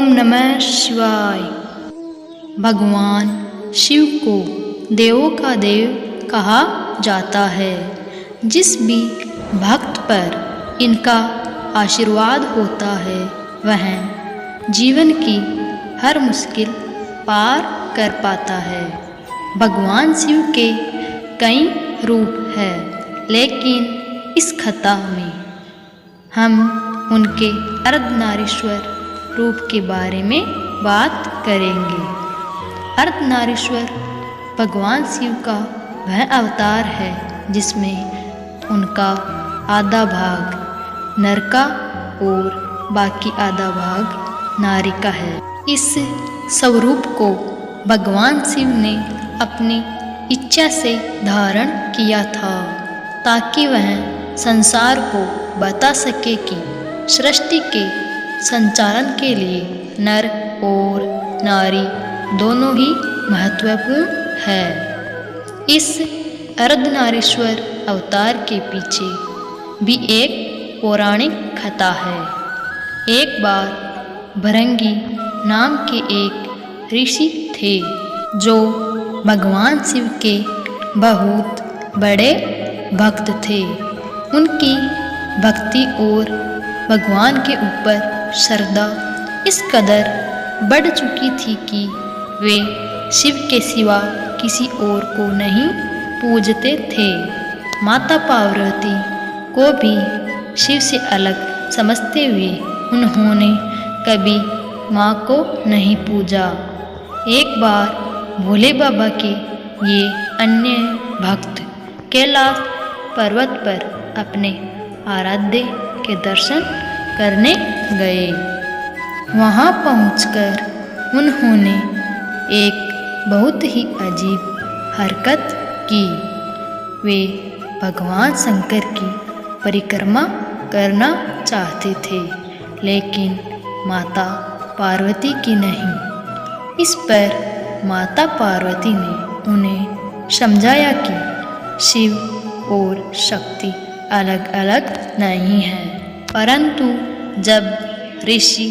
नमः शिवाय। भगवान शिव को देवों का देव कहा जाता है। जिस भी भक्त पर इनका आशीर्वाद होता है वह जीवन की हर मुश्किल पार कर पाता है। भगवान शिव के कई रूप हैं, लेकिन इस कथा में हम उनके अर्धनारीश्वर रूप के बारे में बात करेंगे। अर्धनारीश्वर भगवान शिव का वह अवतार है जिसमें उनका आधा भाग नर का और बाकी आधा भाग नारी का है। इस स्वरूप को भगवान शिव ने अपनी इच्छा से धारण किया था ताकि वह संसार को बता सके कि सृष्टि के संचालन के लिए नर और नारी दोनों ही महत्वपूर्ण है। इस अर्धनारीश्वर अवतार के पीछे भी एक पौराणिक कथा है। एक बार भृंगी नाम के एक ऋषि थे जो भगवान शिव के बहुत बड़े भक्त थे। उनकी भक्ति और भगवान के ऊपर श्रद्धा इस कदर बढ़ चुकी थी कि वे शिव के सिवा किसी और को नहीं पूजते थे। माता पार्वती को भी शिव से अलग समझते हुए उन्होंने कभी माँ को नहीं पूजा। एक बार भोले बाबा के ये अन्य भक्त कैलाश पर्वत पर अपने आराध्य के दर्शन करने गए। वहाँ पहुंचकर उन्होंने एक बहुत ही अजीब हरकत की। वे भगवान शंकर की परिक्रमा करना चाहते थे, लेकिन माता पार्वती की नहीं। इस पर माता पार्वती ने उन्हें समझाया कि शिव और शक्ति अलग अलग नहीं है। परंतु जब ऋषि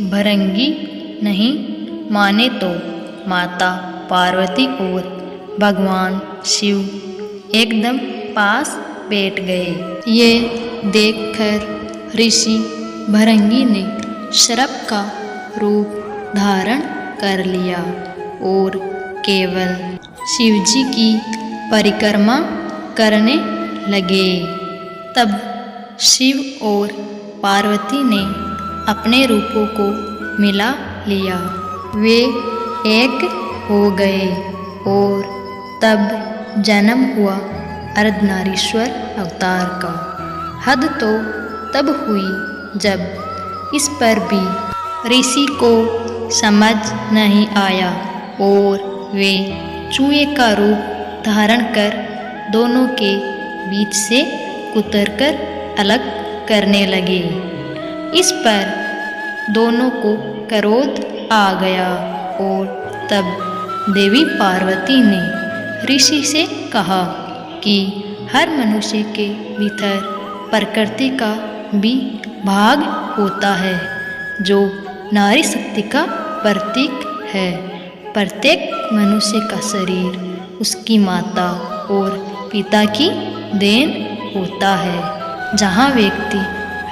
भृंगी नहीं माने तो माता पार्वती और भगवान शिव एकदम पास बैठ गए। ये देखकर ऋषि भृंगी ने सर्प का रूप धारण कर लिया और केवल शिवजी की परिक्रमा करने लगे। तब शिव और पार्वती ने अपने रूपों को मिला लिया। वे एक हो गए और तब जन्म हुआ अर्धनारीश्वर अवतार का। हद तो तब हुई जब इस पर भी ऋषि को समझ नहीं आया और वे चूहे का रूप धारण कर दोनों के बीच से कुतरकर अलग करने लगे। इस पर दोनों को क्रोध आ गया और तब देवी पार्वती ने ऋषि से कहा कि हर मनुष्य के भीतर प्रकृति का भी भाग होता है जो नारी शक्ति का प्रतीक है। प्रत्येक मनुष्य का शरीर उसकी माता और पिता की देन होता है। जहाँ व्यक्ति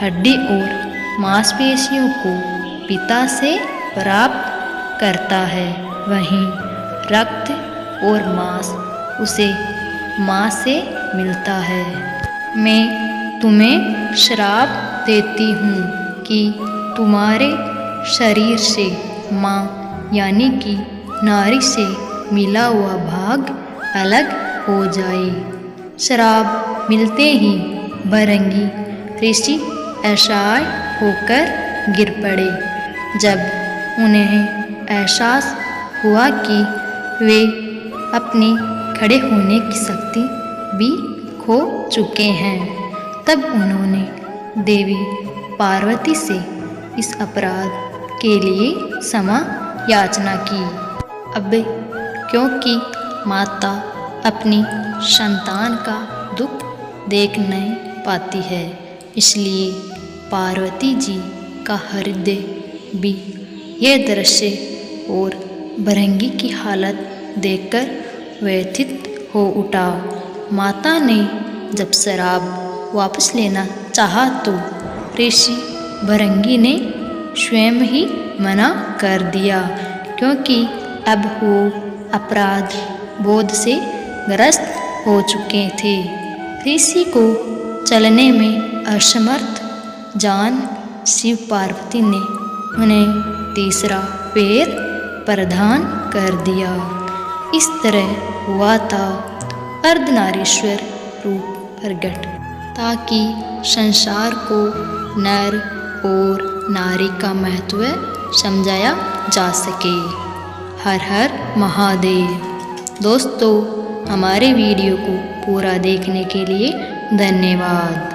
हड्डी और मांसपेशियों को पिता से प्राप्त करता है, वहीं रक्त और मांस उसे माँ से मिलता है। मैं तुम्हें श्राप देती हूँ कि तुम्हारे शरीर से माँ यानी कि नारी से मिला हुआ भाग अलग हो जाए। श्राप मिलते ही भृंगी ऋषि असहाय होकर गिर पड़े। जब उन्हें एहसास हुआ कि वे अपनी खड़े होने की शक्ति भी खो चुके हैं, तब उन्होंने देवी पार्वती से इस अपराध के लिए क्षमा याचना की। अब क्योंकि माता अपनी संतान का दुख देख नहीं पाती है, इसलिए पार्वती जी का हृदय भी यह दृश्य और भृंगी की हालत देखकर व्यथित हो उठा। माता ने जब शराब वापस लेना चाहा तो ऋषि भृंगी ने स्वयं ही मना कर दिया, क्योंकि अब वो अपराध बोध से ग्रस्त हो चुके थे। ऋषि को चलने में असमर्थ जान शिव पार्वती ने उन्हें तीसरा पैर प्रदान कर दिया। इस तरह हुआ था अर्धनारीश्वर रूप प्रकट, ताकि संसार को नर और नारी का महत्व समझाया जा सके। हर हर महादेव। दोस्तों, हमारे वीडियो को पूरा देखने के लिए धन्यवाद।